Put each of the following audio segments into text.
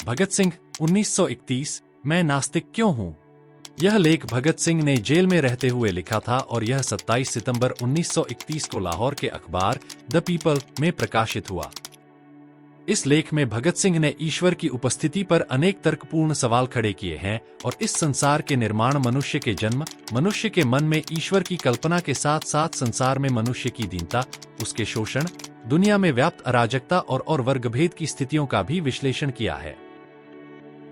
भगत सिंह 1931 मैं नास्तिक क्यों हूं? यह लेख भगत सिंह ने जेल में रहते हुए लिखा था और यह 27 सितंबर 1931 को लाहौर के अखबार द पीपल में प्रकाशित हुआ। इस लेख में भगत सिंह ने ईश्वर की उपस्थिति पर अनेक तर्कपूर्ण सवाल खड़े किए हैं और इस संसार के निर्माण, मनुष्य के जन्म, मनुष्य के मन में ईश्वर की कल्पना के साथ साथ संसार में मनुष्य की दीनता, उसके शोषण, दुनिया में व्याप्त अराजकता और वर्गभेद की स्थितियों का भी विश्लेषण किया है।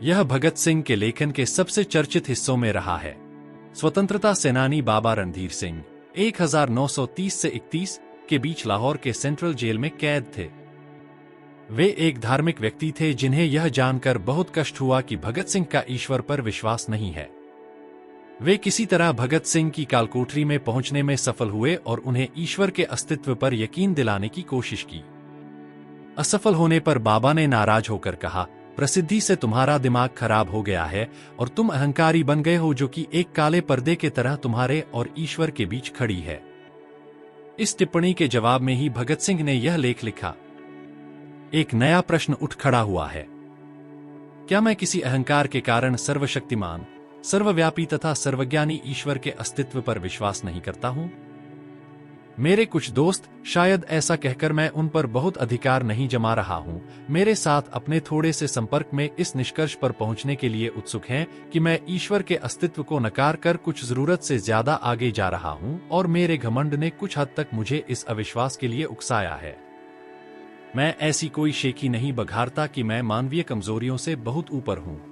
यह भगत सिंह के लेखन के सबसे चर्चित हिस्सों में रहा है। स्वतंत्रता सेनानी बाबा रणधीर सिंह 1930 से 31 के बीच लाहौर के सेंट्रल जेल में कैद थे। वे एक धार्मिक व्यक्ति थे जिन्हें यह जानकर बहुत कष्ट हुआ कि भगत सिंह का ईश्वर पर विश्वास नहीं है। वे किसी तरह भगत सिंह की कालकोठरी में पहुंचने में सफल हुए और उन्हें ईश्वर के अस्तित्व पर यकीन दिलाने की कोशिश की। असफल होने पर बाबा ने नाराज होकर कहा, प्रसिद्धि से तुम्हारा दिमाग खराब हो गया है और तुम अहंकारी बन गए हो, जो कि एक काले पर्दे के तरह तुम्हारे और ईश्वर के बीच खड़ी है। इस टिप्पणी के जवाब में ही भगत सिंह ने यह लेख लिखा। एक नया प्रश्न उठ खड़ा हुआ है। क्या मैं किसी अहंकार के कारण सर्वशक्तिमान, सर्वव्यापी तथा सर्वज्ञानी ईश्वर के अस्तित्व पर विश्वास नहीं करता हूं? मेरे कुछ दोस्त शायद ऐसा कहकर मैं उन पर बहुत अधिकार नहीं जमा रहा हूं, मेरे साथ अपने थोड़े से संपर्क में इस निष्कर्ष पर पहुंचने के लिए उत्सुक हैं कि मैं ईश्वर के अस्तित्व को नकार कर कुछ जरूरत से ज्यादा आगे जा रहा हूं और मेरे घमंड ने कुछ हद तक मुझे इस अविश्वास के लिए उकसाया है। मैं ऐसी कोई शेखी नहीं बघारता कि मैं मानवीय कमजोरियों से बहुत ऊपर हूं।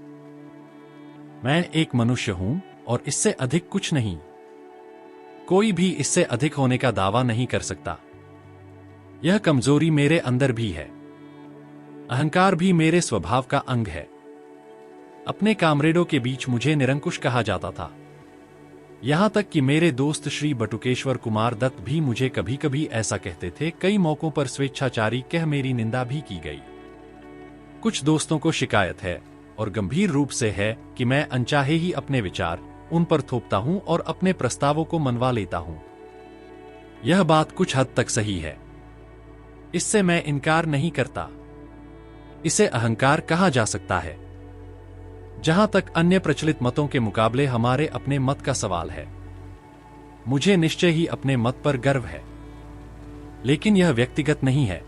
मैं एक मनुष्य हूं और इससे अधिक कुछ नहीं। कोई भी इससे अधिक होने का दावा नहीं कर सकता। यह कमजोरी मेरे अंदर भी है। अहंकार भी मेरे स्वभाव का अंग है। अपने कामरेडों के बीच मुझे निरंकुश कहा जाता था। यहां तक कि मेरे दोस्त श्री बटुकेश्वर कुमार दत्त भी मुझे कभी कभी ऐसा कहते थे। कई मौकों पर स्वेच्छाचारी कह मेरी निंदा भी की गई। कुछ दोस्तों को शिकायत है और गंभीर रूप से है कि मैं अनचाहे ही अपने विचार उन पर थोपता हूं और अपने प्रस्तावों को मनवा लेता हूं। यह बात कुछ हद तक सही है। इससे मैं इनकार नहीं करता। इसे अहंकार कहा जा सकता है। जहां तक अन्य प्रचलित मतों के मुकाबले हमारे अपने मत का सवाल है, मुझे निश्चय ही अपने मत पर गर्व है। लेकिन यह व्यक्तिगत नहीं है।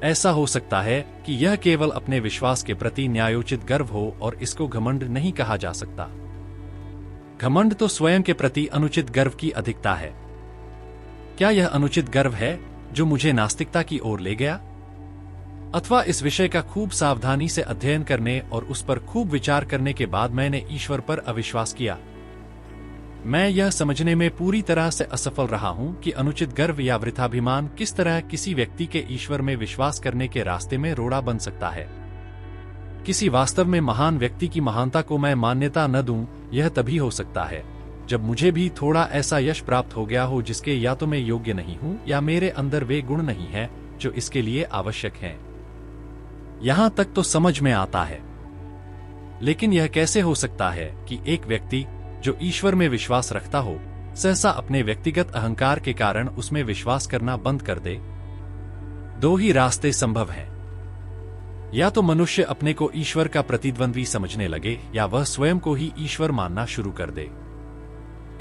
ऐसा हो सकता है कि यह केवल अपने विश्वास के प्रति न्यायोचित गर्व हो और इसको घमंड नहीं कहा जा सकता। घमंड तो स्वयं के प्रति अनुचित गर्व की अधिकता है। क्या यह अनुचित गर्व है जो मुझे नास्तिकता की ओर ले गया? अथवा इस विषय का खूब सावधानी से अध्ययन करने और उस पर खूब विचार करने के बाद मैंने ईश्वर पर अविश्वास किया? मैं यह समझने में पूरी तरह से असफल रहा हूं कि अनुचित गर्व या वृथाभिमान किस तरह किसी व्यक्ति के ईश्वर में विश्वास करने के रास्ते में रोड़ा बन सकता है। किसी वास्तव में महान व्यक्ति की महानता को मैं मान्यता न दूं, यह तभी हो सकता है जब मुझे भी थोड़ा ऐसा यश प्राप्त हो गया हो जिसके या तो मैं योग्य नहीं हूं या मेरे अंदर वे गुण नहीं हैं जो इसके लिए आवश्यक हैं। यहां तक तो समझ में आता है। लेकिन यह कैसे हो सकता है कि एक व्यक्ति जो ईश्वर में विश्वास रखता हो, सहसा अपने व्यक्तिगत अहंकार के कारण उसमें विश्वास करना बंद कर दे? दो ही रास्ते संभव हैं। या तो मनुष्य अपने को ईश्वर का प्रतिद्वंद्वी समझने लगे या वह स्वयं को ही ईश्वर मानना शुरू कर दे।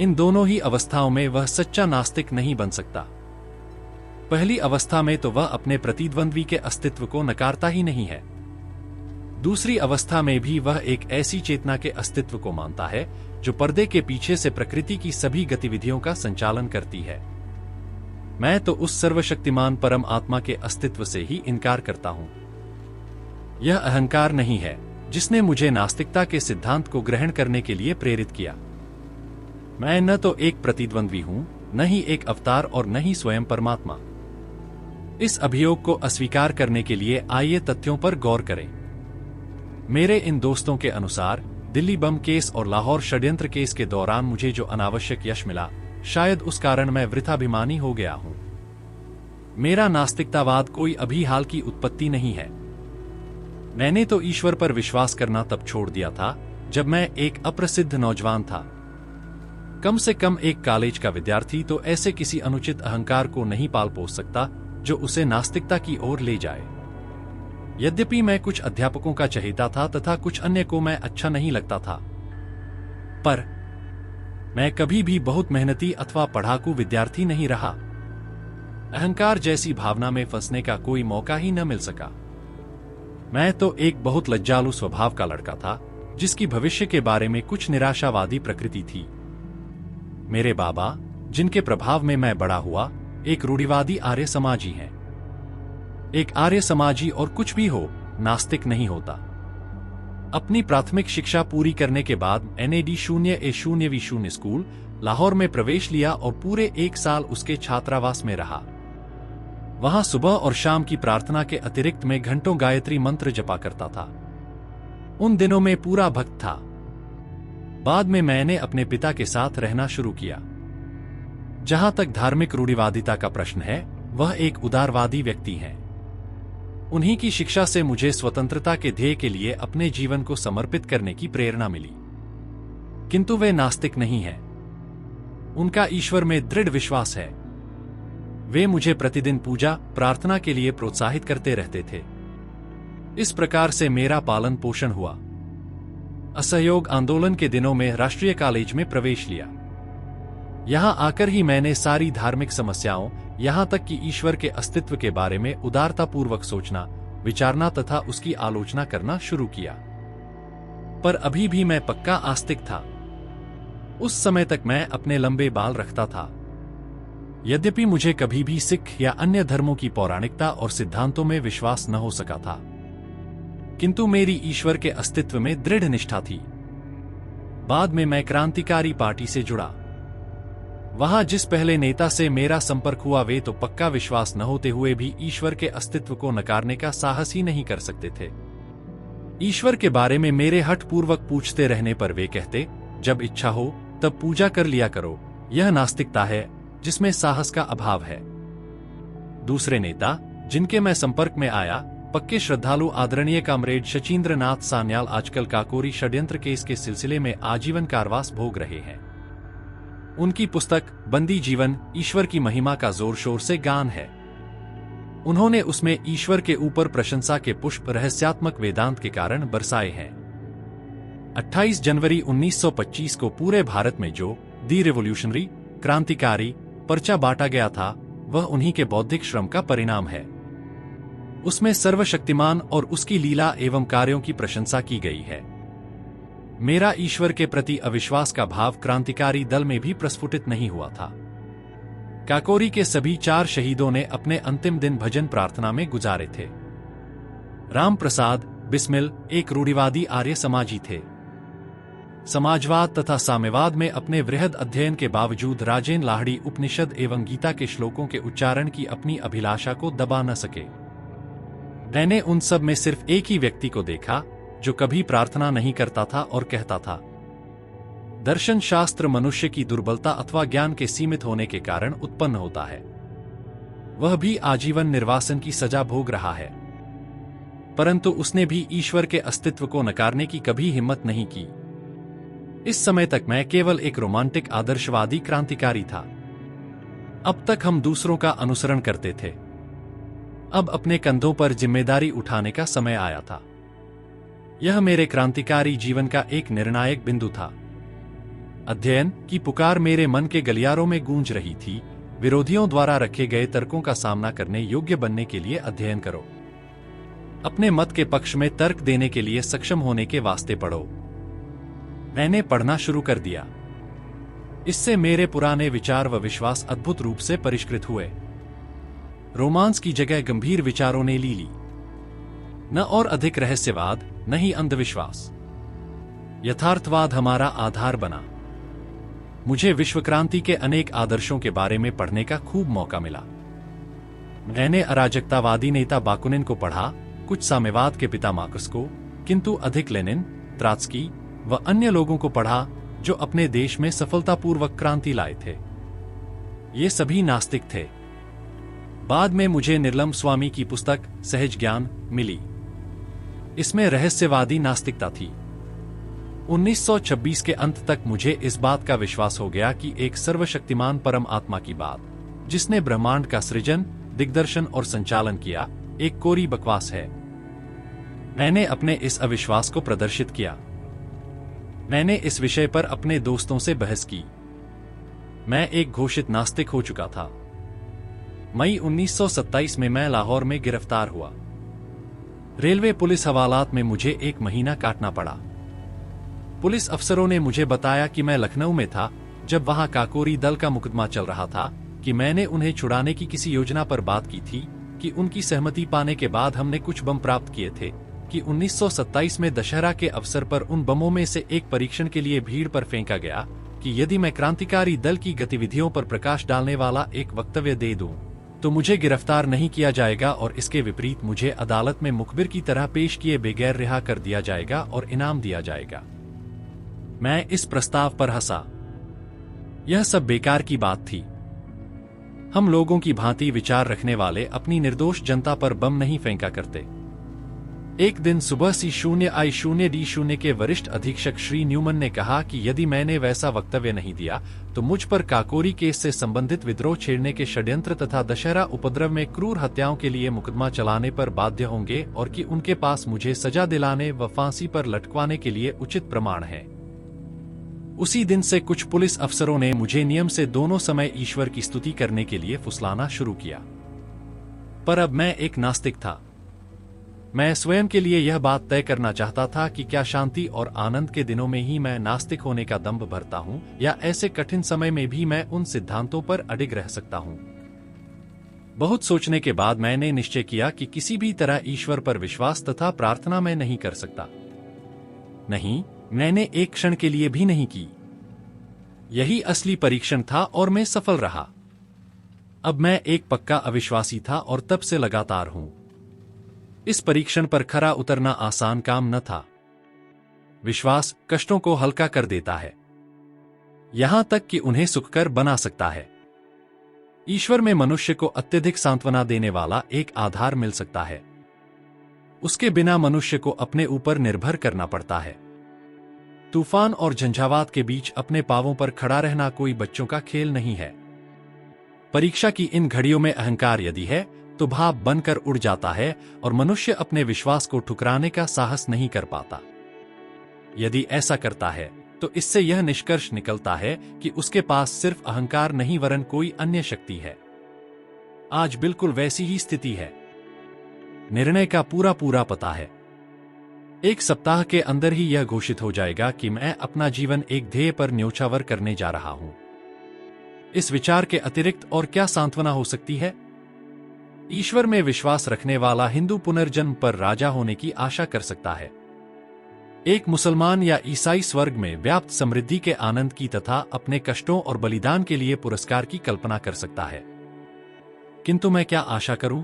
इन दोनों ही अवस्थाओं में वह सच्चा नास्तिक नहीं बन सकता। पहली अवस्था में तो वह अपने प्रतिद्वंद्वी के अस्तित्व को नकारता ही नहीं है। दूसरी अवस्था में भी वह एक ऐसी चेतना के अस्तित्व को मानता है जो पर्दे के पीछे से प्रकृति की सभी गतिविधियों का संचालन करती है। मैं तो उस सर्वशक्तिमान परम आत्मा के अस्तित्व से ही इनकार करता हूं। यह अहंकार नहीं है जिसने मुझे नास्तिकता के सिद्धांत को ग्रहण करने के लिए प्रेरित किया। मैं न तो एक प्रतिद्वंद्वी हूं, न ही एक अवतार और न ही स्वयं परमात्मा। इस अभियोग को अस्वीकार करने के लिए आइए तथ्यों पर गौर करें। मेरे इन दोस्तों के अनुसार दिल्ली बम केस और लाहौर षड्यंत्र केस के दौरान मुझे जो अनावश्यक यश मिला, शायद उस कारण मैं वृथाभिमानी हो गया हूं। मेरा नास्तिकतावाद कोई अभी हाल की उत्पत्ति नहीं है। मैंने तो ईश्वर पर विश्वास करना तब छोड़ दिया था जब मैं एक अप्रसिद्ध नौजवान था। कम से कम एक कॉलेज का विद्यार्थी तो ऐसे किसी अनुचित अहंकार को नहीं पाल पोस सकता जो उसे नास्तिकता की ओर ले जाए। यद्यपि मैं कुछ अध्यापकों का चहेता था तथा कुछ अन्य को मैं अच्छा नहीं लगता था, पर मैं कभी भी बहुत मेहनती अथवा पढ़ाकू विद्यार्थी नहीं रहा। अहंकार जैसी भावना में फंसने का कोई मौका ही न मिल सका। मैं तो एक बहुत लज्जालु स्वभाव का लड़का था, जिसकी भविष्य के बारे में कुछ निराशावादी प्रकृति थी। मेरे बाबा, जिनके प्रभाव में मैं बड़ा हुआ, एक रूढ़िवादी आर्य समाजी हैं। एक आर्य समाजी और कुछ भी हो, नास्तिक नहीं होता। अपनी प्राथमिक शिक्षा पूरी करने के बाद NAD 0A0V0 स्कूल लाहौर में प्रवेश लिया और पूरे 1 साल उसके छात्रावास में रहा। वहां सुबह और शाम की प्रार्थना के अतिरिक्त मैं घंटों गायत्री मंत्र जपा करता था। उन दिनों में पूरा भक्त था। बाद में मैंने अपने पिता के साथ रहना शुरू किया। जहां तक धार्मिक रूढ़िवादिता का प्रश्न है, वह एक उदारवादी व्यक्ति हैं। उन्हीं की शिक्षा से मुझे स्वतंत्रता के ध्येय के लिए अपने जीवन को समर्पित करने की प्रेरणा मिली। किंतु वे नास्तिक नहीं हैं। उनका ईश्वर में दृढ़ विश्वास है। वे मुझे प्रतिदिन पूजा प्रार्थना के लिए प्रोत्साहित करते रहते थे। इस प्रकार से मेरा पालन पोषण हुआ। असहयोग आंदोलन के दिनों में राष्ट्रीय कॉलेज में प्रवेश लिया। यहां आकर ही मैंने सारी धार्मिक समस्याओं, यहां तक कि ईश्वर के अस्तित्व के बारे में उदारतापूर्वक सोचना, विचारना तथा उसकी आलोचना करना शुरू किया। पर अभी भी मैं पक्का आस्तिक था। उस समय तक मैं अपने लंबे बाल रखता था। यद्यपि मुझे कभी भी सिख या अन्य धर्मों की पौराणिकता और सिद्धांतों में विश्वास न हो सका था, किंतु मेरी ईश्वर के अस्तित्व में दृढ़ निष्ठा थी। बाद में मैं क्रांतिकारी पार्टी से जुड़ा। वहां जिस पहले नेता से मेरा संपर्क हुआ, वे तो पक्का विश्वास न होते हुए भी ईश्वर के अस्तित्व को नकारने का साहस ही नहीं कर सकते थे। ईश्वर के बारे में मेरे हठ पूर्वक पूछते रहने पर वे कहते, जब इच्छा हो तब पूजा कर लिया करो। यह नास्तिकता है जिसमें साहस का अभाव है। दूसरे नेता जिनके मैं संपर्क में आया, पक्के श्रद्धालु आदरणीय कॉमरेड शचीन्द्र नाथ सान्याल आजकल काकोरी षड्यंत्र केस के सिलसिले में आजीवन कारावास भोग रहे हैं। उनकी पुस्तक बंदी जीवन ईश्वर की महिमा का जोर शोर से गान है। उन्होंने उसमें ईश्वर के ऊपर प्रशंसा के पुष्प रहस्यात्मक वेदांत के कारण बरसाए हैं। 28 जनवरी 1925 को पूरे भारत में जो दी रिवोल्यूशनरी क्रांतिकारी पर्चा बांटा गया था, वह उन्हीं के बौद्धिक श्रम का परिणाम है। उसमें सर्वशक्तिमान और उसकी लीला एवं कार्यों की प्रशंसा की गई है। मेरा ईश्वर के प्रति अविश्वास का भाव क्रांतिकारी दल में भी प्रस्फुटित नहीं हुआ था। काकोरी के सभी 4 शहीदों ने अपने अंतिम दिन भजन प्रार्थना में गुजारे थे। राम प्रसाद बिस्मिल एक रूढ़िवादी आर्य समाजी थे। समाजवाद तथा साम्यवाद में अपने वृहद अध्ययन के बावजूद राजेन लाहड़ी उपनिषद एवं गीता के श्लोकों के उच्चारण की अपनी अभिलाषा को दबा न सके। मैंने उन सब में सिर्फ एक ही व्यक्ति को देखा जो कभी प्रार्थना नहीं करता था और कहता था, दर्शन शास्त्र मनुष्य की दुर्बलता अथवा ज्ञान के सीमित होने के कारण उत्पन्न होता है। वह भी आजीवन निर्वासन की सजा भोग रहा है, परंतु उसने भी ईश्वर के अस्तित्व को नकारने की कभी हिम्मत नहीं की। इस समय तक मैं केवल एक रोमांटिक आदर्शवादी क्रांतिकारी था। अब तक हम दूसरों का अनुसरण करते थे। अब अपने कंधों पर जिम्मेदारी उठाने का समय आया था। यह मेरे क्रांतिकारी जीवन का एक निर्णायक बिंदु था। अध्ययन की पुकार मेरे मन के गलियारों में गूंज रही थी। विरोधियों द्वारा रखे गए तर्कों का सामना करने योग्य बनने के लिए अध्ययन करो। अपने मत के पक्ष में तर्क देने के लिए सक्षम होने के वास्ते पढ़ो। मैंने पढ़ना शुरू कर दिया। इससे मेरे पुराने विचार व विश्वास अद्भुत रूप से परिष्कृत हुए। रोमांस की जगह गंभीर विचारों ने ली न और अधिक रहस्यवाद, न ही अंधविश्वास। यथार्थवाद हमारा आधार बना। मुझे विश्वक्रांति के अनेक आदर्शों के बारे में पढ़ने का खूब मौका मिला। मैंने अराजकतावादी नेता बाकुनिन को पढ़ा, कुछ साम्यवाद के पिता मार्क्स को, किंतु अधिक लेनिन, त्रोत्स्की व अन्य लोगों को पढ़ा जो अपने देश में सफलतापूर्वक क्रांति लाए थे। ये सभी नास्तिक थे। बाद में मुझे निर्लम स्वामी की पुस्तक सहज ज्ञान मिली। इसमें रहस्यवादी नास्तिकता थी। 1926 के अंत तक मुझे इस बात का विश्वास हो गया कि एक सर्वशक्तिमान परम आत्मा की बात, जिसने ब्रह्मांड का सृजन, दिग्दर्शन और संचालन किया, एक कोरी बकवास है। मैंने अपने इस अविश्वास को प्रदर्शित किया। मैंने इस विषय पर अपने दोस्तों से बहस की। मैं एक घोषित नास्तिक हो चुका था। मई 1927 में मैं लाहौर में गिरफ्तार हुआ। रेलवे पुलिस हवालात में मुझे 1 महीना काटना पड़ा। पुलिस अफसरों ने मुझे बताया कि मैं लखनऊ में था जब वहां काकोरी दल का मुकदमा चल रहा था, कि मैंने उन्हें छुड़ाने की किसी योजना पर बात की थी, कि उनकी सहमति पाने के बाद हमने कुछ बम प्राप्त किए थे, कि 1927 में दशहरा के अवसर पर उन बमों में से एक परीक्षण के लिए भीड़ पर फेंका गया, कि यदि मैं क्रांतिकारी दल की गतिविधियों पर प्रकाश डालने वाला एक वक्तव्य दे दूं, तो मुझे गिरफ्तार नहीं किया जाएगा और इसके विपरीत मुझे अदालत में मुखबिर की तरह पेश किए बगैर रिहा कर दिया जाएगा और इनाम दिया जाएगा। मैं इस प्रस्ताव पर हंसा। यह सब बेकार की बात थी। हम लोगों की भांति विचार रखने वाले अपनी निर्दोष जनता पर बम नहीं फेंका करते। एक दिन सुबह C0I0D0 के वरिष्ठ अधीक्षक श्री न्यूमन ने कहा कि यदि मैंने वैसा वक्तव्य नहीं दिया तो मुझ पर काकोरी केस से संबंधित विद्रोह छेड़ने के षड्यंत्र तथा दशहरा उपद्रव में क्रूर हत्याओं के लिए मुकदमा चलाने पर बाध्य होंगे और कि उनके पास मुझे सजा दिलाने व फांसी पर लटकवाने के लिए उचित प्रमाण है। उसी दिन से कुछ पुलिस अफसरों ने मुझे नियम से दोनों समय ईश्वर की स्तुति करने के लिए फुसलाना शुरू किया। पर अब मैं एक नास्तिक था। मैं स्वयं के लिए यह बात तय करना चाहता था कि क्या शांति और आनंद के दिनों में ही मैं नास्तिक होने का दंभ भरता हूं, या ऐसे कठिन समय में भी मैं उन सिद्धांतों पर अडिग रह सकता हूं। बहुत सोचने के बाद मैंने निश्चय किया कि किसी भी तरह ईश्वर पर विश्वास तथा प्रार्थना मैं नहीं कर सकता। नहीं, मैंने एक क्षण के लिए भी नहीं की। यही असली परीक्षण था और मैं सफल रहा। अब मैं एक पक्का अविश्वासी था और तब से लगातार हूं। इस परीक्षण पर खरा उतरना आसान काम न था। विश्वास कष्टों को हल्का कर देता है, यहां तक कि उन्हें सुखकर बना सकता है। ईश्वर में मनुष्य को अत्यधिक सांत्वना देने वाला एक आधार मिल सकता है। उसके बिना मनुष्य को अपने ऊपर निर्भर करना पड़ता है। तूफान और झंझावात के बीच अपने पांवों पर खड़ा रहना कोई बच्चों का खेल नहीं है। परीक्षा की इन घड़ियों में अहंकार यदि है तो भाप बनकर उड़ जाता है और मनुष्य अपने विश्वास को ठुकराने का साहस नहीं कर पाता। यदि ऐसा करता है तो इससे यह निष्कर्ष निकलता है कि उसके पास सिर्फ अहंकार नहीं वरन कोई अन्य शक्ति है। आज बिल्कुल वैसी ही स्थिति है। निर्णय का पूरा पता है। एक सप्ताह के अंदर ही यह घोषित हो जाएगा कि मैं अपना जीवन एक ध्येय पर न्योछावर करने जा रहा हूं। इस विचार के अतिरिक्त और क्या सांत्वना हो सकती है? ईश्वर में विश्वास रखने वाला हिंदू पुनर्जन्म पर राजा होने की आशा कर सकता है। एक मुसलमान या ईसाई स्वर्ग में व्याप्त समृद्धि के आनंद की तथा अपने कष्टों और बलिदान के लिए पुरस्कार की कल्पना कर सकता है। किंतु मैं क्या आशा करूं?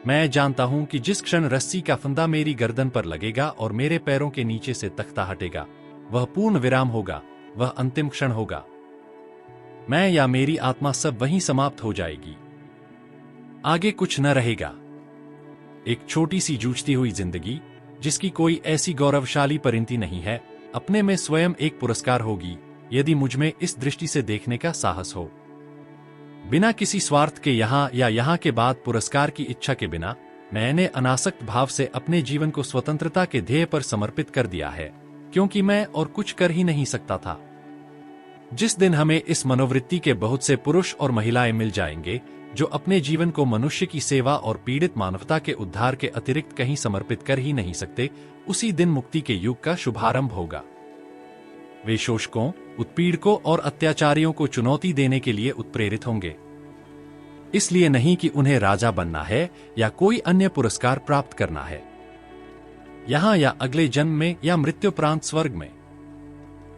मैं जानता हूं कि जिस क्षण रस्सी का फंदा मेरी गर्दन पर लगेगा और मेरे पैरों के नीचे से तख्ता हटेगा, वह पूर्ण विराम होगा, वह अंतिम क्षण होगा। मैं या मेरी आत्मा सब वहीं समाप्त हो जाएगी। आगे कुछ न रहेगा। एक छोटी सी जूझती हुई जिंदगी जिसकी कोई ऐसी गौरवशाली परिणति नहीं है, अपने में स्वयं एक पुरस्कार होगी यदि मुझमें इस दृष्टि से देखने का साहस हो। बिना किसी स्वार्थ के यहाँ या यहाँ के बाद पुरस्कार की इच्छा के बिना मैंने अनासक्त भाव से अपने जीवन को स्वतंत्रता के ध्येय पर समर्पित कर दिया है, क्योंकि मैं और कुछ कर ही नहीं सकता था। जिस दिन हमें इस मनोवृत्ति के बहुत से पुरुष और महिलाएं मिल जाएंगे जो अपने जीवन को मनुष्य की सेवा और पीड़ित मानवता के उद्धार के अतिरिक्त कहीं समर्पित कर ही नहीं सकते, उसी दिन मुक्ति के युग का शुभारंभ होगा। वे शोषकों, उत्पीड़कों और अत्याचारियों को चुनौती देने के लिए उत्प्रेरित होंगे। इसलिए नहीं कि उन्हें राजा बनना है या कोई अन्य पुरस्कार प्राप्त करना है, यहां या अगले जन्म में या मृत्युपरांत स्वर्ग में।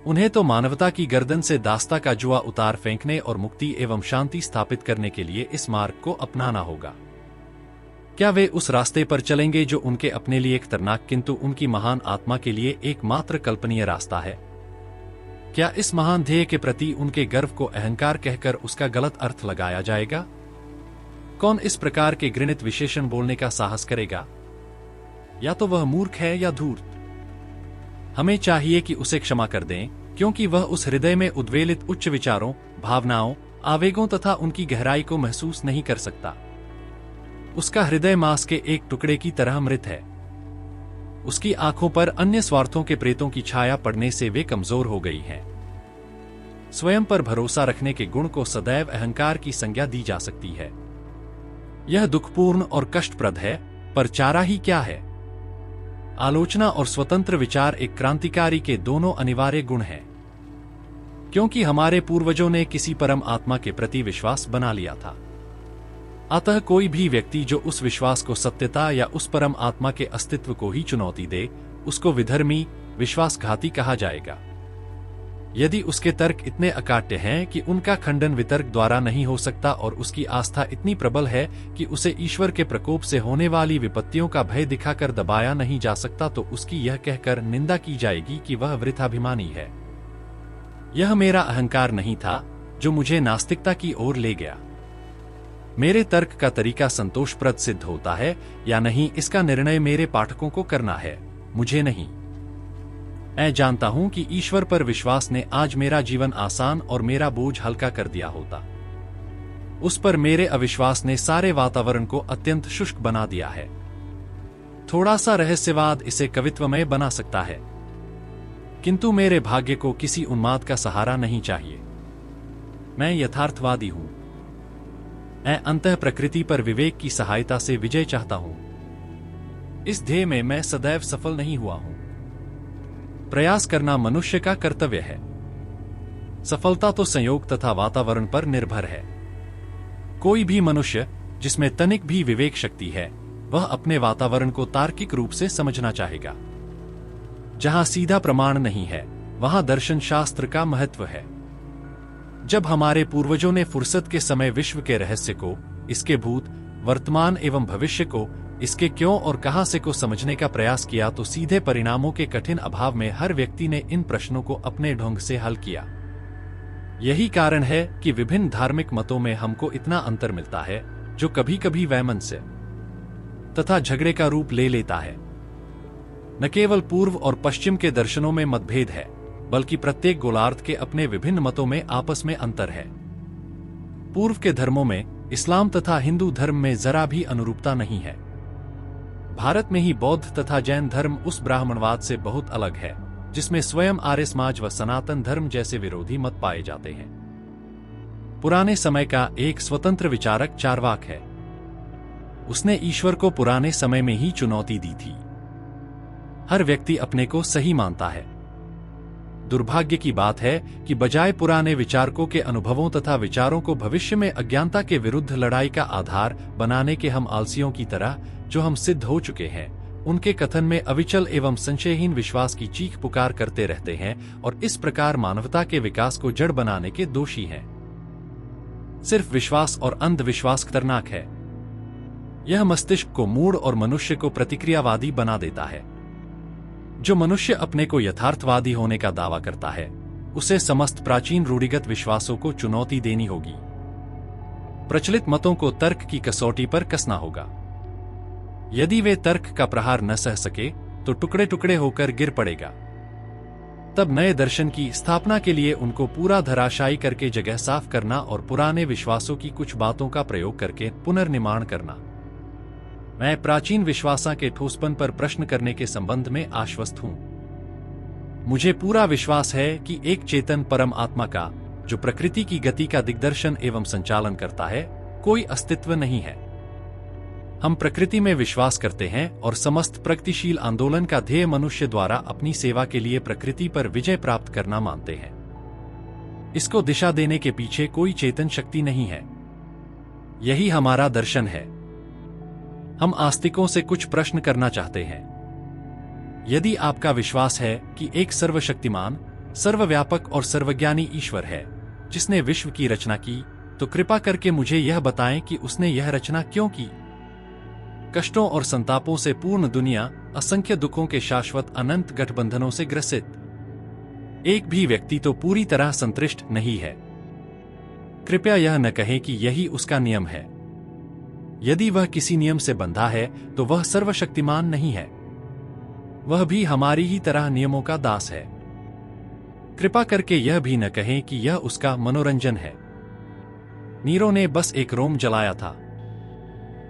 उन्हें तो मानवता की गर्दन से दास्ता का जुआ उतार फेंकने और मुक्ति एवं शांति स्थापित करने के लिए इस मार्ग को अपनाना होगा। क्या वे उस रास्ते पर चलेंगे जो उनके अपने लिए खतरनाक किंतु उनकी महान आत्मा के लिए एकमात्र कल्पनीय रास्ता है? क्या इस महान ध्येय के प्रति उनके गर्व को अहंकार कहकर उसका गलत अर्थ लगाया जाएगा? कौन इस प्रकार के घृणित विशेषण बोलने का साहस करेगा? या तो वह मूर्ख है या धूर्त। हमें चाहिए कि उसे क्षमा कर दें, क्योंकि वह उस हृदय में उद्वेलित उच्च विचारों, भावनाओं, आवेगों तथा उनकी गहराई को महसूस नहीं कर सकता। उसका हृदय मांस के एक टुकड़े की तरह मृत है। उसकी आंखों पर अन्य स्वार्थों के प्रेतों की छाया पड़ने से वे कमजोर हो गई हैं। स्वयं पर भरोसा रखने के गुण को सदैव अहंकार की संज्ञा दी जा सकती है। यह दुखपूर्ण और कष्टप्रद है, पर चारा ही क्या है। आलोचना और स्वतंत्र विचार एक क्रांतिकारी के दोनों अनिवार्य गुण हैं, क्योंकि हमारे पूर्वजों ने किसी परम आत्मा के प्रति विश्वास बना लिया था। अतः कोई भी व्यक्ति जो उस विश्वास को सत्यता या उस परम आत्मा के अस्तित्व को ही चुनौती दे, उसको विधर्मी, विश्वासघाती कहा जाएगा। यदि उसके तर्क इतने अकाट्य हैं कि उनका खंडन वितर्क द्वारा नहीं हो सकता और उसकी आस्था इतनी प्रबल है कि उसे ईश्वर के प्रकोप से होने वाली विपत्तियों का भय दिखाकर दबाया नहीं जा सकता, तो उसकी यह कहकर निंदा की जाएगी कि वह वृथाभिमानी है। यह मेरा अहंकार नहीं था जो मुझे नास्तिकता की ओर ले गया। मेरे तर्क का तरीका संतोषप्रद सिद्ध होता है या नहीं, इसका निर्णय मेरे पाठकों को करना है, मुझे नहीं। मैं जानता हूं कि ईश्वर पर विश्वास ने आज मेरा जीवन आसान और मेरा बोझ हल्का कर दिया होता। उस पर मेरे अविश्वास ने सारे वातावरण को अत्यंत शुष्क बना दिया है। थोड़ा सा रहस्यवाद इसे कवित्वमय बना सकता है, किंतु मेरे भाग्य को किसी उन्माद का सहारा नहीं चाहिए। मैं यथार्थवादी हूं। मैं अंतः प्रकृति पर विवेक की सहायता से विजय चाहता हूं। इस ध्येय में मैं सदैव सफल नहीं हुआ हूं। प्रयास करना मनुष्य का कर्तव्य है। सफलता तो संयोग तथा वातावरण पर निर्भर है। कोई भी मनुष्य जिसमें तनिक भी विवेक शक्ति है, वह अपने वातावरण को तार्किक रूप से समझना चाहेगा। जहां सीधा प्रमाण नहीं है, वहां दर्शन शास्त्र का महत्व है। जब हमारे पूर्वजों ने फुर्सत के समय विश्व के रहस्य को, इसके भूत, वर्तमान एवं भविष्य को, इसके क्यों और कहां से को समझने का प्रयास किया, तो सीधे परिणामों के कठिन अभाव में हर व्यक्ति ने इन प्रश्नों को अपने ढंग से हल किया। यही कारण है कि विभिन्न धार्मिक मतों में हमको इतना अंतर मिलता है, जो कभी कभी वैमनस्य तथा झगड़े का रूप ले लेता है। न केवल पूर्व और पश्चिम के दर्शनों में मतभेद है, बल्कि प्रत्येक गोलार्ध के अपने विभिन्न मतों में आपस में अंतर है। पूर्व के धर्मों में, इस्लाम तथा हिंदू धर्म में जरा भी अनुरूपता नहीं है। भारत में ही बौद्ध तथा जैन धर्म उस ब्राह्मणवाद से बहुत अलग है, जिसमें स्वयं आर्य समाज व सनातन धर्म जैसे विरोधी मत पाए जाते हैं। पुराने समय का एक स्वतंत्र विचारक चार्वाक है। उसने ईश्वर को पुराने समय में ही चुनौती दी थी। हर व्यक्ति अपने को सही मानता है। दुर्भाग्य की बात है कि बजाय पुराने विचारकों के अनुभवों तथा विचारों को भविष्य में अज्ञानता के विरुद्ध लड़ाई का आधार बनाने के, हम आलसियों की तरह जो हम सिद्ध हो चुके हैं, उनके कथन में अविचल एवं संशयहीन विश्वास की चीख पुकार करते रहते हैं और इस प्रकार मानवता के विकास को जड़ बनाने के दोषी हैं। सिर्फ विश्वास और अंधविश्वास खतरनाक है। यह मस्तिष्क को मूढ़ और मनुष्य को प्रतिक्रियावादी बना देता है। जो मनुष्य अपने को यथार्थवादी होने का दावा करता है, उसे समस्त प्राचीन रूढ़िगत विश्वासों को चुनौती देनी होगी। प्रचलित मतों को तर्क की कसौटी पर कसना होगा। यदि वे तर्क का प्रहार न सह सके, तो टुकड़े टुकड़े होकर गिर पड़ेगा। तब नए दर्शन की स्थापना के लिए उनको पूरा धराशायी करके जगह साफ करना और पुराने विश्वासों की कुछ बातों का प्रयोग करके पुनर्निर्माण करना। मैं प्राचीन विश्वासा के ठोसपन पर प्रश्न करने के संबंध में आश्वस्त हूं। मुझे पूरा विश्वास है कि एक चेतन परम आत्मा का, जो प्रकृति की गति का दिग्दर्शन एवं संचालन करता है, कोई अस्तित्व नहीं है। हम प्रकृति में विश्वास करते हैं और समस्त प्रगतिशील आंदोलन का ध्येय मनुष्य द्वारा अपनी सेवा के लिए प्रकृति पर विजय प्राप्त करना मानते हैं। इसको दिशा देने के पीछे कोई चेतन शक्ति नहीं है। यही हमारा दर्शन है। हम आस्तिकों से कुछ प्रश्न करना चाहते हैं। यदि आपका विश्वास है कि एक सर्वशक्तिमान, सर्वव्यापक और सर्वज्ञानी ईश्वर है, जिसने विश्व की रचना की, तो कृपा करके मुझे यह बताएं कि उसने यह रचना क्यों की। कष्टों और संतापों से पूर्ण दुनिया, असंख्य दुखों के शाश्वत अनंत गठबंधनों से ग्रसित एक भी व्यक्ति तो पूरी तरह संतुष्ट नहीं है। कृपया यह न कहें कि यही उसका नियम है। यदि वह किसी नियम से बंधा है, तो वह सर्वशक्तिमान नहीं है। वह भी हमारी ही तरह नियमों का दास है। कृपा करके यह भी न कहें कि यह उसका मनोरंजन है। नीरो ने बस एक रोम जलाया था।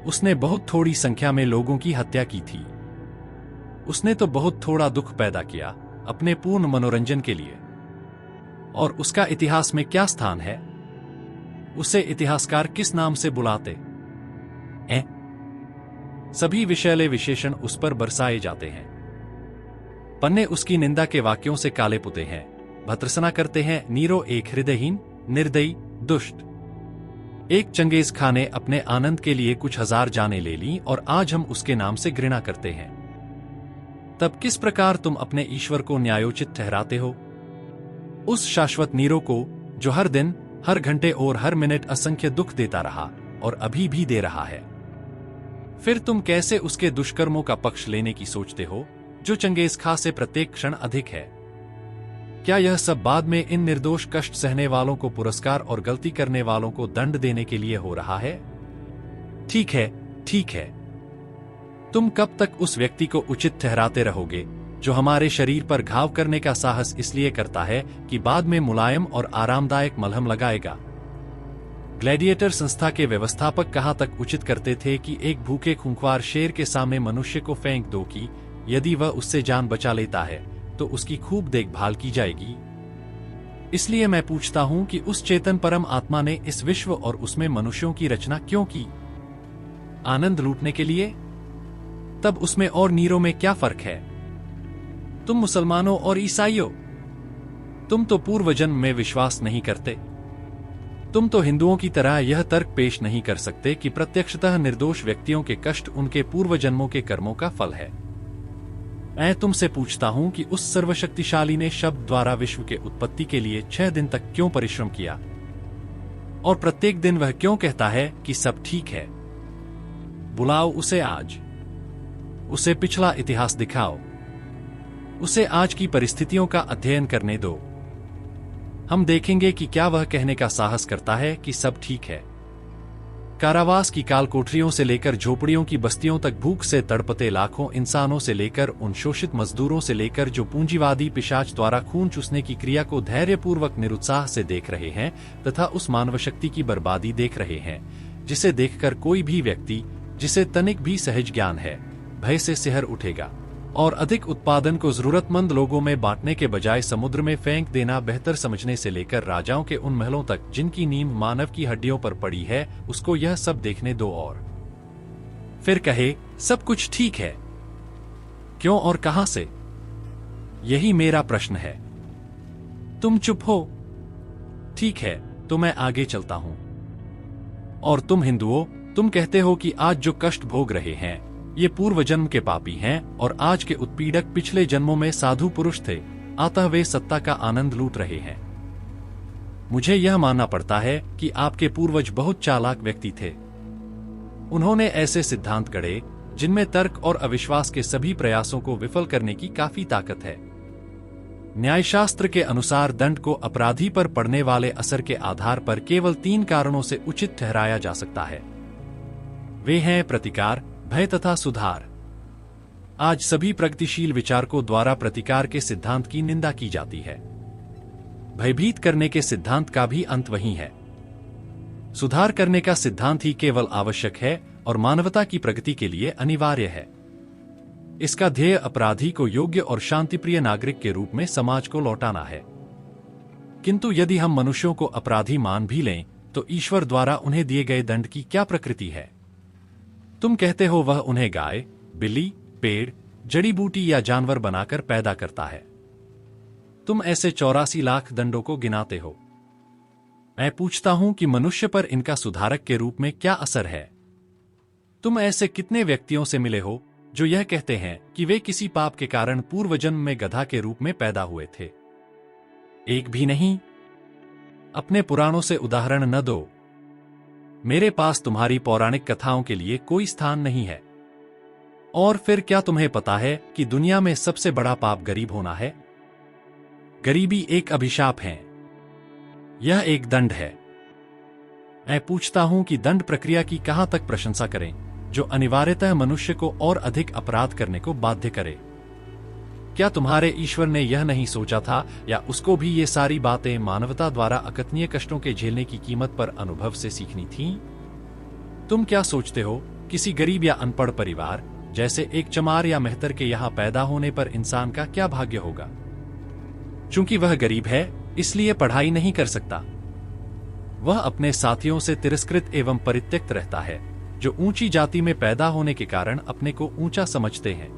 उसने बहुत थोड़ी संख्या में लोगों की हत्या की थी। उसने तो बहुत थोड़ा दुख पैदा किया अपने पूर्ण मनोरंजन के लिए। और उसका इतिहास में क्या स्थान है? उसे इतिहासकार किस नाम से बुलाते हैं? सभी विषैले विशेषण उस पर बरसाए जाते हैं। पन्ने उसकी निंदा के वाक्यों से काले पुते हैं। भर्त्सना करते हैं नीरो एक हृदयहीन, निर्दयी, दुष्ट। एक चंगेज खां ने अपने आनंद के लिए कुछ हजार जानें ले ली और आज हम उसके नाम से घृणा करते हैं। तब किस प्रकार तुम अपने ईश्वर को न्यायोचित ठहराते हो? उस शाश्वत नीरो को जो हर दिन, हर घंटे और हर मिनट असंख्य दुख देता रहा और अभी भी दे रहा है। फिर तुम कैसे उसके दुष्कर्मों का पक्ष लेने की सोचते हो जो चंगेज खां से प्रत्येक क्षण अधिक है? क्या यह सब बाद में इन निर्दोष कष्ट सहने वालों को पुरस्कार और गलती करने वालों को दंड देने के लिए हो रहा है? ठीक है, ठीक है। तुम कब तक उस व्यक्ति को उचित ठहराते रहोगे जो हमारे शरीर पर घाव करने का साहस इसलिए करता है कि बाद में मुलायम और आरामदायक मलहम लगाएगा? ग्लैडिएटर संस्था के व्यवस्थापक कहाँ तक उचित करते थे कि एक भूखे खूंखार शेर के सामने मनुष्य को फेंक दो कि यदि वह उससे जान बचा लेता है तो उसकी खूब देखभाल की जाएगी। इसलिए मैं पूछता हूं कि उस चेतन परम आत्मा ने इस विश्व और उसमें मनुष्यों की रचना क्यों की? आनंद लूटने के लिए? तब उसमें और नीरो में क्या फर्क है? तुम मुसलमानों और ईसाइयों, तुम तो पूर्व जन्म में विश्वास नहीं करते। तुम तो हिंदुओं की तरह यह तर्क पेश नहीं कर सकते कि प्रत्यक्षतः निर्दोष व्यक्तियों के कष्ट उनके पूर्व जन्मों के कर्मों का फल है। मैं तुमसे पूछता हूं कि उस सर्वशक्तिशाली ने शब्द द्वारा विश्व के उत्पत्ति के लिए 6 दिन तक क्यों परिश्रम किया? और प्रत्येक दिन वह क्यों कहता है कि सब ठीक है? बुलाओ उसे आज, उसे पिछला इतिहास दिखाओ, उसे आज की परिस्थितियों का अध्ययन करने दो। हम देखेंगे कि क्या वह कहने का साहस करता है कि सब ठीक है। कारावास की काल कोठरियों से लेकर झोपड़ियों की बस्तियों तक भूख से तड़पते लाखों इंसानों से लेकर उन शोषित मजदूरों से लेकर जो पूंजीवादी पिशाच द्वारा खून चूसने की क्रिया को धैर्यपूर्वक निरुत्साह से देख रहे हैं तथा उस मानव शक्ति की बर्बादी देख रहे हैं जिसे देखकर कोई भी व्यक्ति जिसे तनिक भी सहज ज्ञान है भय से सिहर उठेगा और अधिक उत्पादन को जरूरतमंद लोगों में बांटने के बजाय समुद्र में फेंक देना बेहतर समझने से लेकर राजाओं के उन महलों तक जिनकी नींव मानव की हड्डियों पर पड़ी है, उसको यह सब देखने दो और फिर कहे सब कुछ ठीक है। क्यों और कहां से? यही मेरा प्रश्न है। तुम चुप हो। ठीक है, तो मैं आगे चलता हूं। और तुम हिंदुओं, तुम कहते हो कि आज जो कष्ट भोग रहे हैं ये पूर्व जन्म के पापी हैं और आज के उत्पीड़क पिछले जन्मों में साधु पुरुष थे, अतः वे सत्ता का आनंद लूट रहे हैं। मुझे यह मानना पड़ता है कि आपके पूर्वज बहुत चालाक व्यक्ति थे। उन्होंने ऐसे सिद्धांत गढ़े जिनमें तर्क और अविश्वास के सभी प्रयासों को विफल करने की काफी ताकत है। न्यायशास्त्र के अनुसार दंड को अपराधी पर पड़ने वाले असर के आधार पर केवल 3 कारणों से उचित ठहराया जा सकता है। वे हैं प्रतिकार, भय तथा सुधार। आज सभी प्रगतिशील विचारकों द्वारा प्रतिकार के सिद्धांत की निंदा की जाती है। भयभीत करने के सिद्धांत का भी अंत वही है। सुधार करने का सिद्धांत ही केवल आवश्यक है और मानवता की प्रगति के लिए अनिवार्य है। इसका ध्येय अपराधी को योग्य और शांतिप्रिय नागरिक के रूप में समाज को लौटाना है। किंतु यदि हम मनुष्यों को अपराधी मान भी लें तो ईश्वर द्वारा उन्हें दिए गए दंड की क्या प्रकृति है? तुम कहते हो वह उन्हें गाय, बिल्ली, पेड़, जड़ी बूटी या जानवर बनाकर पैदा करता है। तुम ऐसे 84 लाख दंडों को गिनाते हो। मैं पूछता हूं कि मनुष्य पर इनका सुधारक के रूप में क्या असर है? तुम ऐसे कितने व्यक्तियों से मिले हो जो यह कहते हैं कि वे किसी पाप के कारण पूर्व जन्म में गधा के रूप में पैदा हुए थे? एक भी नहीं। अपने पुराणों से उदाहरण न दो। मेरे पास तुम्हारी पौराणिक कथाओं के लिए कोई स्थान नहीं है। और फिर क्या तुम्हें पता है कि दुनिया में सबसे बड़ा पाप गरीब होना है? गरीबी एक अभिशाप है। यह एक दंड है। मैं पूछता हूं कि दंड प्रक्रिया की कहां तक प्रशंसा करें जो अनिवार्यतः मनुष्य को और अधिक अपराध करने को बाध्य करे। क्या तुम्हारे ईश्वर ने यह नहीं सोचा था या उसको भी ये सारी बातें मानवता द्वारा अकथनीय कष्टों के झेलने की कीमत पर अनुभव से सीखनी थीं? तुम क्या सोचते हो, किसी गरीब या अनपढ़ परिवार जैसे एक चमार या मेहतर के यहाँ पैदा होने पर इंसान का क्या भाग्य होगा। चूंकि वह गरीब है, इसलिए पढ़ाई नहीं कर सकता। वह अपने साथियों से तिरस्कृत एवं परित्यक्त रहता है, जो ऊंची जाति में पैदा होने के कारण अपने को ऊंचा समझते हैं।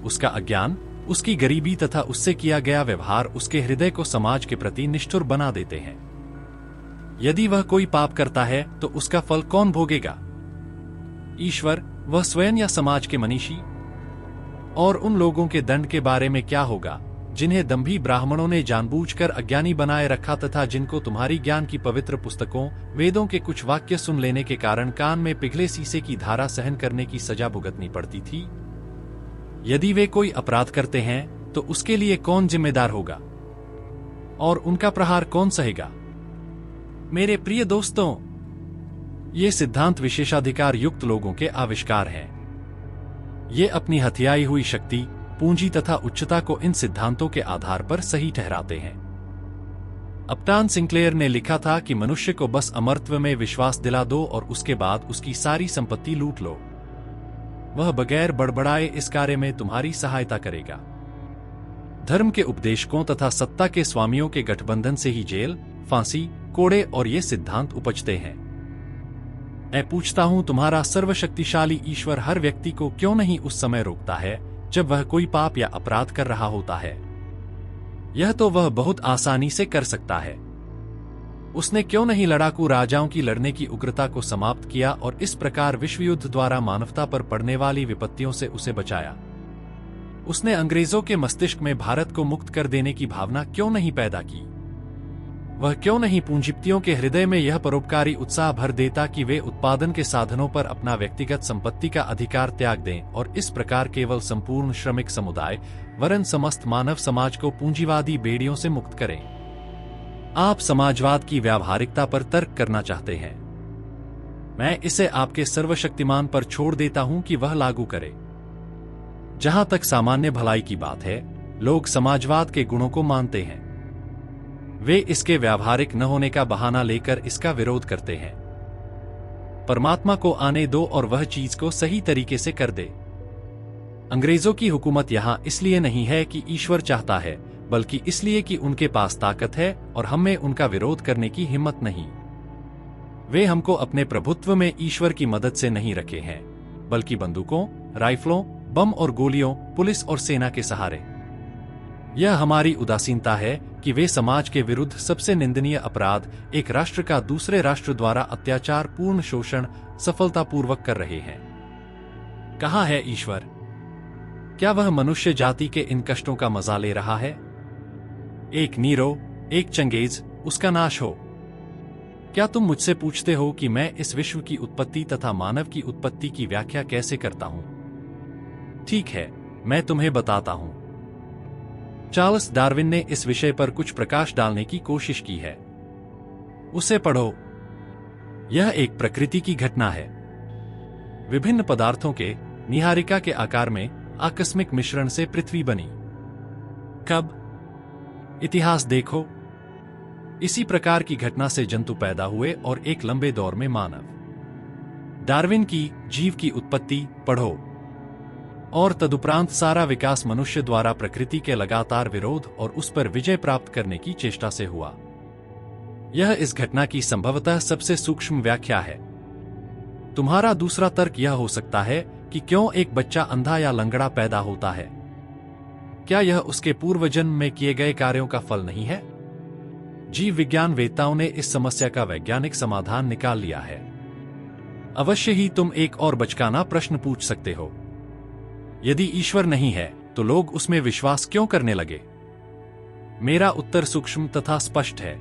उसका अज्ञान, उसकी गरीबी तथा उससे किया गया व्यवहार उसके हृदय को समाज के प्रति निष्ठुर बना देते हैं। यदि वह कोई पाप करता है तो उसका फल कौन भोगेगा? ईश्वर, वह स्वयं या समाज के मनीषी? और उन लोगों के दंड के बारे में क्या होगा जिन्हें दंभी ब्राह्मणों ने जानबूझकर अज्ञानी बनाए रखा तथा जिनको तुम्हारी ज्ञान की पवित्र पुस्तकों, वेदों के कुछ वाक्य सुन लेने के कारण कान में पिघले शीशे की धारा सहन करने की सजा भुगतनी पड़ती थी? यदि वे कोई अपराध करते हैं तो उसके लिए कौन जिम्मेदार होगा और उनका प्रहार कौन सहेगा? मेरे प्रिय दोस्तों, ये सिद्धांत विशेषाधिकार युक्त लोगों के आविष्कार हैं। ये अपनी हथियाई हुई शक्ति, पूंजी तथा उच्चता को इन सिद्धांतों के आधार पर सही ठहराते हैं। अपटान सिंक्लेयर ने लिखा था कि मनुष्य को बस अमरत्व में विश्वास दिला दो और उसके बाद उसकी सारी संपत्ति लूट लो। वह बगैर बड़बड़ाए इस कार्य में तुम्हारी सहायता करेगा। धर्म के उपदेशकों तथा सत्ता के स्वामियों के गठबंधन से ही जेल, फांसी, कोड़े और ये सिद्धांत उपजते हैं। मैं पूछता हूं, तुम्हारा सर्वशक्तिशाली ईश्वर हर व्यक्ति को क्यों नहीं उस समय रोकता है जब वह कोई पाप या अपराध कर रहा होता है? यह तो वह बहुत आसानी से कर सकता है। उसने क्यों नहीं लड़ाकू राजाओं की लड़ने की उग्रता को समाप्त किया और इस प्रकार विश्वयुद्ध द्वारा मानवता पर पड़ने वाली विपत्तियों से उसे बचाया? उसने अंग्रेजों के मस्तिष्क में भारत को मुक्त कर देने की भावना क्यों नहीं पैदा की? वह क्यों नहीं पूंजीपतियों के हृदय में यह परोपकारी उत्साह भर देता कि वे उत्पादन के साधनों पर अपना व्यक्तिगत संपत्ति का अधिकार त्याग दें और इस प्रकार केवल संपूर्ण श्रमिक समुदाय वरन समस्त मानव समाज को पूंजीवादी बेड़ियों से मुक्त करें? आप समाजवाद की व्यावहारिकता पर तर्क करना चाहते हैं। मैं इसे आपके सर्वशक्तिमान पर छोड़ देता हूं कि वह लागू करे। जहां तक सामान्य भलाई की बात है, लोग समाजवाद के गुणों को मानते हैं। वे इसके व्यावहारिक न होने का बहाना लेकर इसका विरोध करते हैं। परमात्मा को आने दो और वह चीज को सही तरीके से कर दे। अंग्रेजों की हुकूमत यहां इसलिए नहीं है कि ईश्वर चाहता है, बल्कि इसलिए कि उनके पास ताकत है और हम में उनका विरोध करने की हिम्मत नहीं। वे हमको अपने प्रभुत्व में ईश्वर की मदद से नहीं रखे हैं, बल्कि बंदूकों, राइफलों, बम और गोलियों, पुलिस और सेना के सहारे। यह हमारी उदासीनता है कि वे समाज के विरुद्ध सबसे निंदनीय अपराध, एक राष्ट्र का दूसरे राष्ट्र द्वारा अत्याचार पूर्ण शोषण सफलतापूर्वक कर रहे हैं। कहाँ है ईश्वर? क्या वह मनुष्य जाति के इन कष्टों का मजा ले रहा है? एक नीरो, एक चंगेज, उसका नाश हो। क्या तुम मुझसे पूछते हो कि मैं इस विश्व की उत्पत्ति तथा मानव की उत्पत्ति की व्याख्या कैसे करता हूं? ठीक है, मैं तुम्हें बताता हूं। चार्ल्स डार्विन ने इस विषय पर कुछ प्रकाश डालने की कोशिश की है। उसे पढ़ो। यह एक प्रकृति की घटना है। विभिन्न पदार्थों के निहारिका के आकार में आकस्मिक मिश्रण से पृथ्वी बनी। कब? इतिहास देखो। इसी प्रकार की घटना से जंतु पैदा हुए और एक लंबे दौर में मानव। डार्विन की जीव की उत्पत्ति पढ़ो और तदुपरांत सारा विकास मनुष्य द्वारा प्रकृति के लगातार विरोध और उस पर विजय प्राप्त करने की चेष्टा से हुआ। यह इस घटना की संभवतः सबसे सूक्ष्म व्याख्या है। तुम्हारा दूसरा तर्क यह हो सकता है कि क्यों एक बच्चा अंधा या लंगड़ा पैदा होता है? क्या यह उसके पूर्व जन्म में किए गए कार्यों का फल नहीं है? जीव विज्ञान वेत्ताओं ने इस समस्या का वैज्ञानिक समाधान निकाल लिया है। अवश्य ही तुम एक और बचकाना प्रश्न पूछ सकते हो। यदि ईश्वर नहीं है तो लोग उसमें विश्वास क्यों करने लगे? मेरा उत्तर सूक्ष्म तथा स्पष्ट है।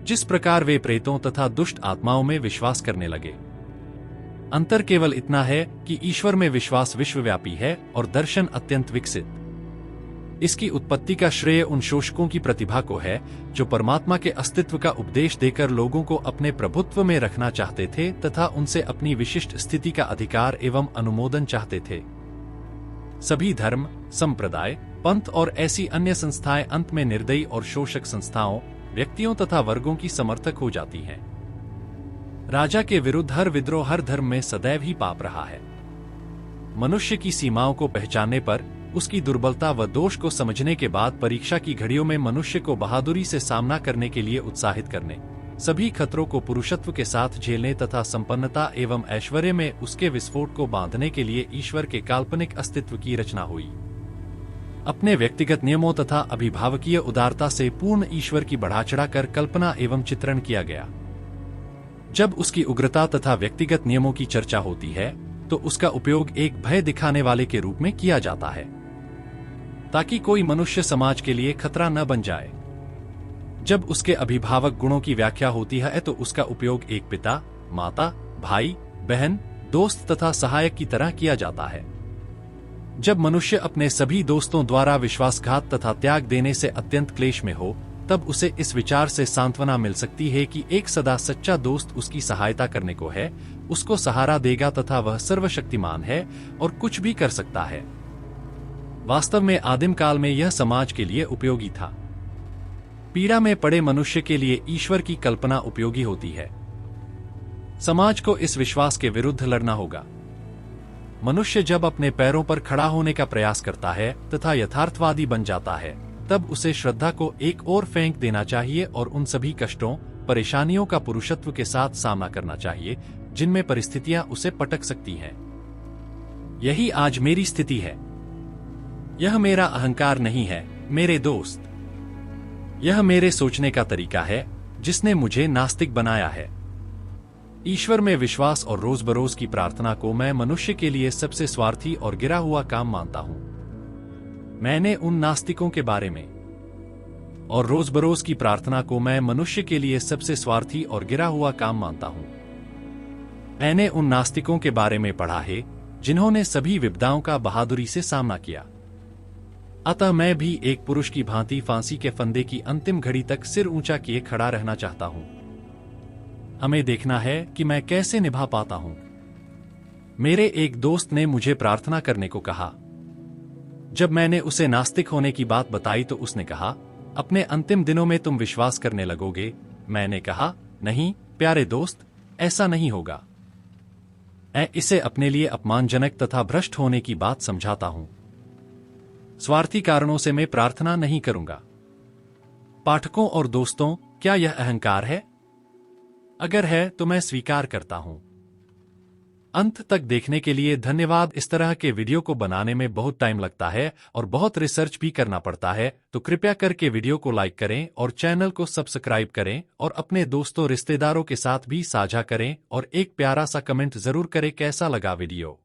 जिस प्रकार वे प्रेतों तथा दुष्ट आत्माओं में विश्वास करने लगे। अंतर केवल इतना है कि ईश्वर में विश्वास विश्वव्यापी है और दर्शन अत्यंत विकसित। इसकी उत्पत्ति का श्रेय उन शोषकों की प्रतिभा को है जो परमात्मा के अस्तित्व का उपदेश देकर लोगों को अपने प्रभुत्व में रखना चाहते थे तथा उनसे अपनी विशिष्ट स्थिति का अधिकार एवं अनुमोदन चाहते थे। सभी धर्म, संप्रदाय, पंथ और ऐसी अन्य संस्थाएं अंत में निर्दयी और शोषक संस्थाओं, व्यक्तियों तथा वर्गों की समर्थक हो जाती हैं। राजा के विरुद्ध हर विद्रोह हर धर्म में सदैव ही पाप रहा है। मनुष्य की सीमाओं को पहचानने पर, उसकी दुर्बलता व दोष को समझने के बाद परीक्षा की घड़ियों में मनुष्य को बहादुरी से सामना करने के लिए उत्साहित करने, सभी खतरों को पुरुषत्व के साथ झेलने तथा संपन्नता एवं ऐश्वर्य में उसके विस्फोट को बांधने के लिए ईश्वर के काल्पनिक अस्तित्व की रचना हुई। अपने व्यक्तिगत नियमों तथा अभिभावकीय उदारता से पूर्ण ईश्वर की बढ़ाचढ़ा कर कल्पना एवं चित्रण किया गया। जब उसकी उग्रता तथा व्यक्तिगत नियमों की चर्चा होती है, तो उसका उपयोग एक भय दिखाने वाले के रूप में किया जाता है, ताकि कोई मनुष्य समाज के लिए खतरा न बन जाए। जब उसके अभिभावक गुणों की व्याख्या होती है, तो उसका उपयोग एक पिता, माता, भाई, बहन, दोस्त तथा सहायक की तरह किया जाता है। जब मनुष्य अपने सभी दोस्तों द्वारा विश्वासघात तथा त्याग देने से अत्यंत क्लेश में हो, तब उसे इस विचार से सांत्वना मिल सकती है कि एक सदा सच्चा दोस्त उसकी सहायता करने को है, उसको सहारा देगा तथा वह सर्वशक्तिमान है और कुछ भी कर सकता है। वास्तव में आदिम काल में यह समाज के लिए उपयोगी था। पीड़ा में पड़े मनुष्य के लिए ईश्वर की कल्पना उपयोगी होती है। समाज को इस विश्वास के विरुद्ध लड़ना होगा। मनुष्य जब अपने पैरों पर खड़ा होने का प्रयास करता है तथा यथार्थवादी बन जाता है, तब उसे श्रद्धा को एक ओर फेंक देना चाहिए और उन सभी कष्टों, परेशानियों का पुरुषत्व के साथ सामना करना चाहिए जिनमें परिस्थितियां उसे पटक सकती हैं। यही आज मेरी स्थिति है। यह मेरा अहंकार नहीं है, मेरे दोस्त। यह मेरे सोचने का तरीका है जिसने मुझे नास्तिक बनाया है। ईश्वर में विश्वास और रोज बरोज की प्रार्थना को मैं मनुष्य के लिए सबसे स्वार्थी और गिरा हुआ काम मानता हूं। मैंने उन नास्तिकों के बारे में और रोज बरोज की प्रार्थना को मैं मनुष्य के लिए सबसे स्वार्थी और गिरा हुआ काम मानता हूं। मैंने उन नास्तिकों के बारे में पढ़ा है जिन्होंने सभी विपदाओं का बहादुरी से सामना किया। अतः मैं भी एक पुरुष की भांति फांसी के फंदे की अंतिम घड़ी तक सिर ऊंचा किए खड़ा रहना चाहता हूं। हमें देखना है कि मैं कैसे निभा पाता हूं। मेरे एक दोस्त ने मुझे प्रार्थना करने को कहा। जब मैंने उसे नास्तिक होने की बात बताई तो उसने कहा, अपने अंतिम दिनों में तुम विश्वास करने लगोगे। मैंने कहा, नहीं प्यारे दोस्त, ऐसा नहीं होगा। मैं इसे अपने लिए अपमानजनक तथा भ्रष्ट होने की बात समझाता हूं। स्वार्थी कारणों से मैं प्रार्थना नहीं करूंगा। पाठकों और दोस्तों, क्या यह अहंकार है? अगर है तो मैं स्वीकार करता हूं। अंत तक देखने के लिए धन्यवाद। इस तरह के वीडियो को बनाने में बहुत टाइम लगता है और बहुत रिसर्च भी करना पड़ता है, तो कृपया करके वीडियो को लाइक करें और चैनल को सब्सक्राइब करें और अपने दोस्तों रिश्तेदारों के साथ भी साझा करें और एक प्यारा सा कमेंट जरूर करें कैसा लगा वीडियो।